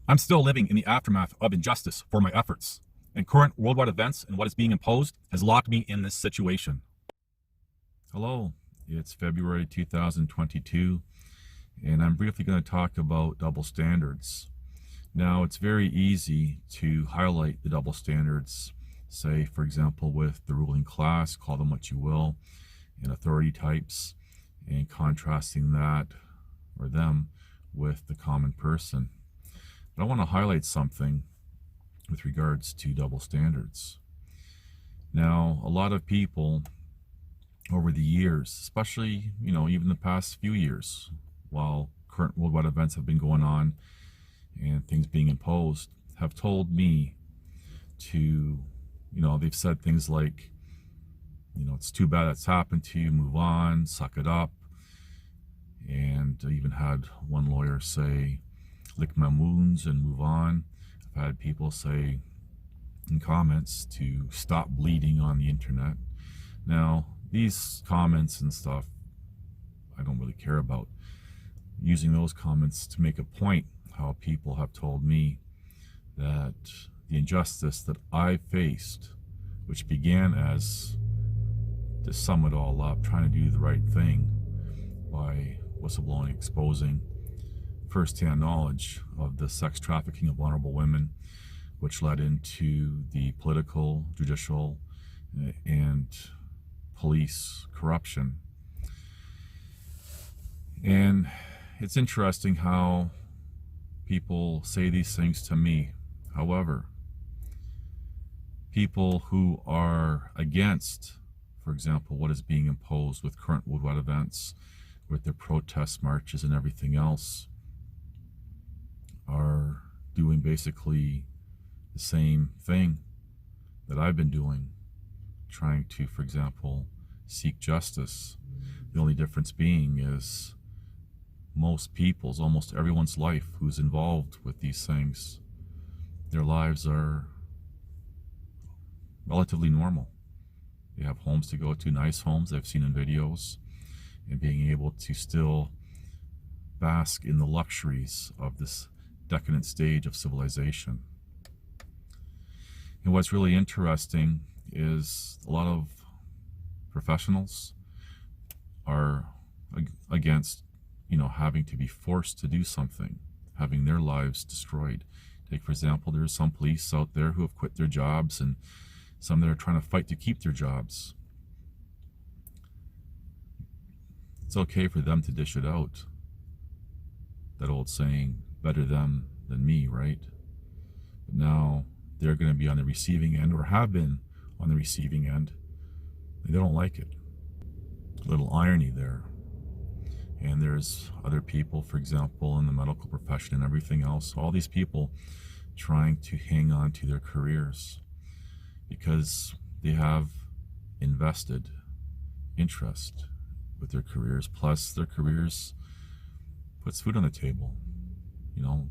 I'm still living in the aftermath of injustice for my efforts, and current worldwide events and what is being imposed has locked me in this situation. Hello, it's February 2022, and I'm briefly going to talk about double standards. Now, it's very easy to highlight the double standards, say, for example, with the ruling class, call them what you will, and authority types, and contrasting that or them with the common person. But I want to highlight something with regards to double standards. Now, a lot of people over the years, especially, even the past few years, while current worldwide events have been going on and things being imposed, have told me to, they've said things like, it's too bad that's happened to you, move on, suck it up. And I even had one lawyer say, lick my wounds and move on. I've had people say in comments to stop bleeding on the internet. Now, these comments and stuff, I don't really care about. Using those comments to make a point, how people have told me that the injustice that I faced, which began as, to sum it all up, trying to do the right thing by whistleblowing, exposing first-hand knowledge of the sex trafficking of vulnerable women, which led into the political, judicial, and police corruption. And it's interesting how people say these things to me. However, people who are against, for example, what is being imposed with current worldwide events, with their protest marches and everything else, are doing basically the same thing that I've been doing, trying to, for example, seek justice. The only difference being is most people's, almost everyone's life who's involved with these things, their lives are relatively normal. They have homes to go to, nice homes I've seen in videos, and being able to still bask in the luxuries of this decadent stage of civilization. And what's really interesting is a lot of professionals are against, having to be forced to do something, having their lives destroyed. Take, for example, there's some police out there who have quit their jobs and some that are trying to fight to keep their jobs. It's okay for them to dish it out. That old saying, better them than me, right? But now they're going to be on the receiving end, or have been on the receiving end. They don't like it. A little irony there. And there's other people, for example, in the medical profession and everything else, all these people trying to hang on to their careers because they have invested interest with their careers, plus their careers puts food on the table,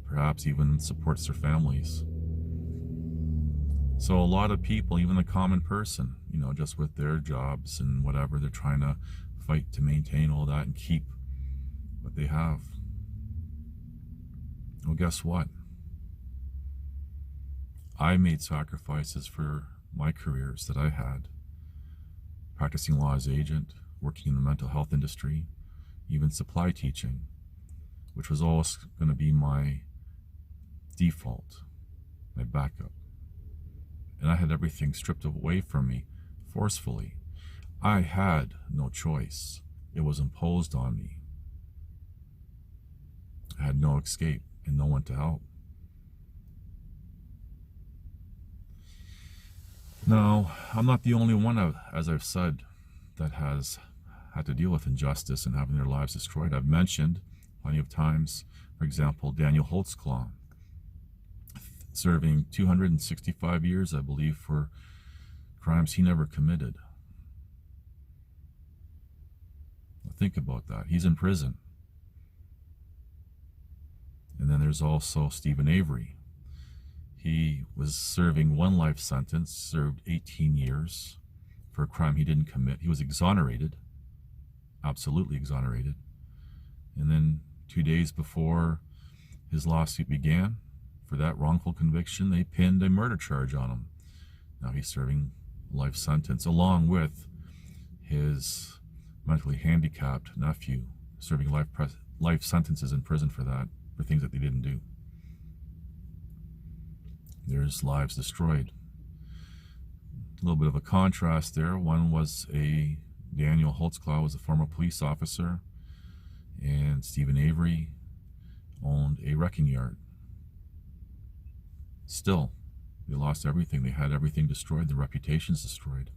perhaps even supports their families. So a lot of people, even the common person, just with their jobs and whatever, they're trying to fight to maintain all that and keep what they have. Well, guess what? I made sacrifices for my careers that I had, practicing law as agent, working in the mental health industry, even supply teaching, which was always going to be my default, my backup. And I had everything stripped away from me forcefully. I had no choice. It was imposed on me. I had no escape and no one to help. Now, I'm not the only one, as I've said, that has had to deal with injustice and having their lives destroyed. I've mentioned plenty of times, for example, Daniel Holtzclaw, serving 265 years, I believe, for crimes he never committed. Think about that. He's in prison. And then there's also Stephen Avery. He was serving one life sentence, served 18 years for a crime he didn't commit. He was exonerated, absolutely exonerated. And then 2 days before his lawsuit began, For that wrongful conviction, they pinned a murder charge on him. Now he's serving a life sentence, along with his mentally handicapped nephew, serving life sentences in prison for that, for things that they didn't do. There's lives destroyed. A little bit of a contrast there. One was Daniel Holtzclaw was a former police officer, and Stephen Avery owned a wrecking yard. Still, they lost everything. They had everything destroyed. Their reputations destroyed.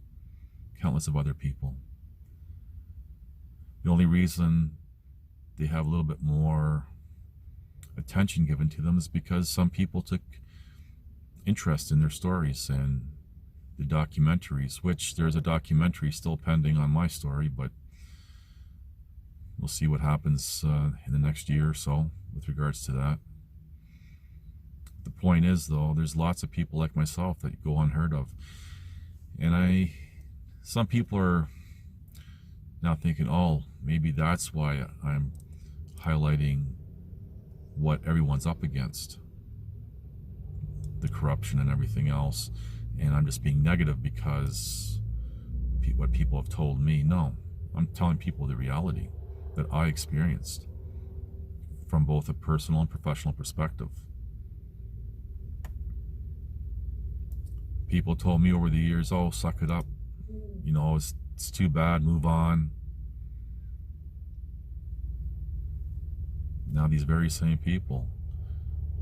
Countless of other people. The only reason they have a little bit more attention given to them is because some people took interest in their stories and the documentaries, which there's a documentary still pending on my story, but we'll see what happens in the next year or so with regards to that. The point is, though, there's lots of people like myself that go unheard of. And some people are now thinking, oh, maybe that's why I'm highlighting what everyone's up against, the corruption and everything else, and I'm just being negative because what people have told me. No, I'm telling people the reality that I experienced from both a personal and professional perspective. People told me over the years, oh, suck it up, you know, it's too bad, move on. Now these very same people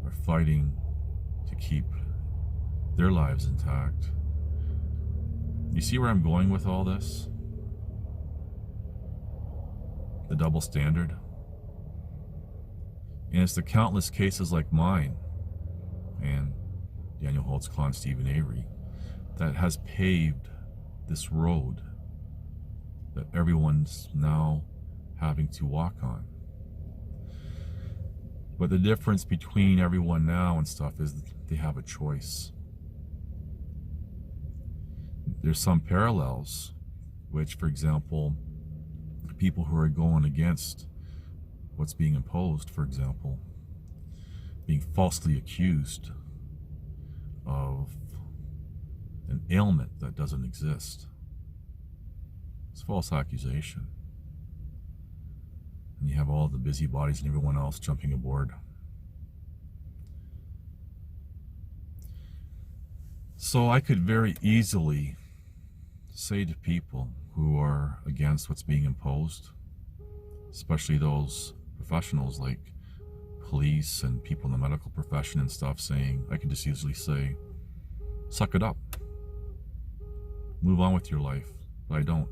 are fighting to keep their lives intact. You see where I'm going with all this? The double standard. And it's the countless cases like mine and Daniel Holtzclaw and Stephen Avery that has paved this road that everyone's now having to walk on. But the difference between everyone now and stuff is they have a choice. There's some parallels, which, for example, people who are going against what's being imposed, for example, being falsely accused of an ailment that doesn't exist. It's false accusation. And you have all the busybodies and everyone else jumping aboard. So I could very easily say to people who are against what's being imposed, especially those professionals like police and people in the medical profession and stuff, saying, I could just easily say, suck it up. Move on with your life. But I don't.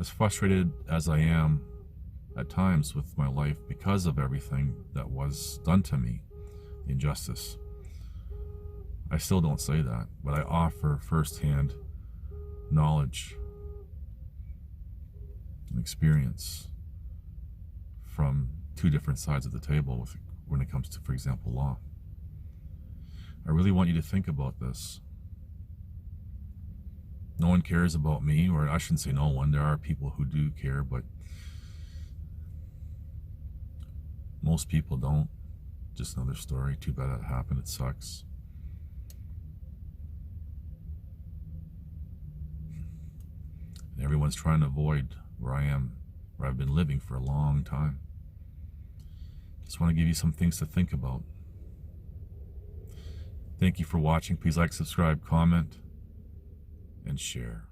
As frustrated as I am at times with my life because of everything that was done to me, the injustice, I still don't say that, but I offer firsthand knowledge and experience from two different sides of the table when it comes to, for example, law. I really want you to think about this. No one cares about me, or I shouldn't say no one. There are people who do care, but most people don't. Just another story. Too bad that happened. It sucks. And everyone's trying to avoid where I am, where I've been living for a long time. Just want to give you some things to think about. Thank you for watching. Please like, subscribe, comment, and share.